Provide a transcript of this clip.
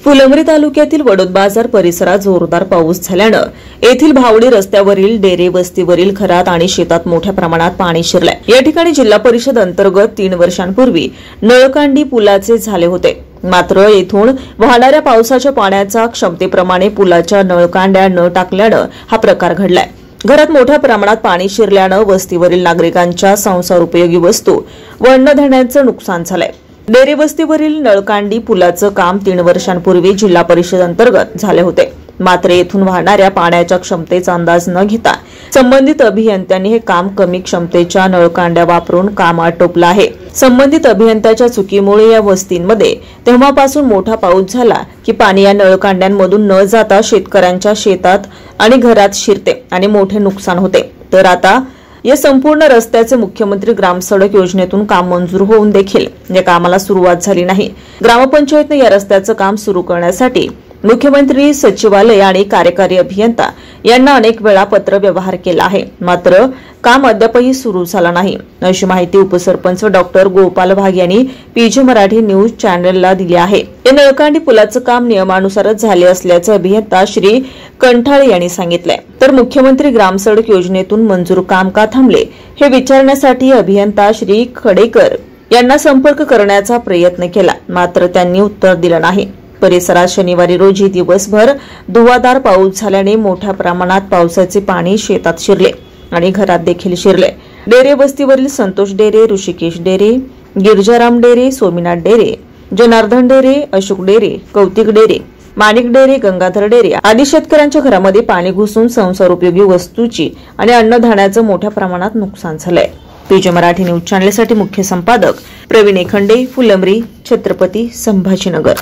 फुलंब्री तालुक्यातील वडोद बाजार परिसरात जोरदार पाऊस झाल्यानं येथील भावडी रस्त्यावरील डेरे वस्तीवरील घरात आणि शेतात मोठ्या प्रमाणात पाणी शिरलंय। या ठिकाणी जिल्हा परिषद अंतर्गत 3 वर्षांपूर्वी नळकांडी पुलाचे झाले होते, मात्र येथून वाहणाऱ्या पावसाच्या पाण्याचा क्षमतेप्रमाणे पुलाच्या नळकांड्या न टाकल्यानं हा प्रकार घडलाय। घरात मोठ्या प्रमाणात पाणी शिरल्यानं वस्तीवरील नागरिकांच्या संसारोपयोगी वस्तू व अन्नधान्याचं नुकसान झालंय। डेरे वस्तीवरील नळकांडी पुलाचं काम 3 वर्षांपूर्वी जिल्हा परिषद अंतर्गत झाले होते, मात्र येथून वाहणाऱ्या पाण्याच्या क्षमतेचा अंदाज न घेता संबंधित अभियंत्यांनी हे काम कमी क्षमतेच्या नळकांड्या वापरून काम आटोपलं आहे। संबंधित अभियंत्याच्या चुकीमुळे या वस्तींमध्ये तेव्हापासून मोठा पाऊस झाला की पाणी या नळकांड्यांमधून न जाता शेतकऱ्यांच्या शेतात आणि घरात शिरते आणि मोठे नुकसान होते। तर आता या संपूर्ण रस्त्याचे मुख्यमंत्री ग्रामसडक योजनेतून काम मंजूर होऊन देखील या कामाला सुरुवात झाली नाही। ग्रामपंचायतने या रस्त्याचं काम सुरू करण्यासाठी मुख्यमंत्री सचिवालय आणि कार्यकारी अभियंता यांना अनेक वेळा पत्र व्यवहार केला आहे, मात्र काम अद्यापही सुरू झालं नाही, अशी माहिती उपसरपंच डॉक्टर गोपाल भाग यांनी पीजे मराठी न्यूज चॅनलला दिली आहे। या नळकांडी पुलाचं काम नियमानुसारच झाले असल्याचं अभियंता श्री कंठाळे यांनी सांगितलंय। तर मुख्यमंत्री ग्रामसडक योजनेतून मंजूर काम का थांबले हे विचारण्यासाठी अभियंता श्री खडेकर यांना संपर्क करण्याचा प्रयत्न केला, मात्र त्यांनी उत्तर दिलं नाही। परिसरात शनिवारी रोजी दिवसभर धुवाधार पाऊस झाल्याने मोठ्या प्रमाणात पावसाचे पाणी शेतात शिरले आणि घरात देखील शिरले। डेरे वस्तीवरील संतोष डेरे, ऋषिकेश डेरे, गिरजाराम डेरे, सोमीनाथ डेरे, जनार्दन डेरे, अशोक डेरे, कौतिक डेरे, माणिक डेरे, गंगाधर डेरे आदी शेतकऱ्यांच्या घरामध्ये पाणी घुसून संसारोपयोगी वस्तूची आणि अन्नधान्याचं मोठ्या प्रमाणात नुकसान झालंय। पीजे मराठी न्यूज चॅनलसाठी मुख्य संपादक प्रवीण एखंडे, फुलंब्री, छत्रपती संभाजीनगर।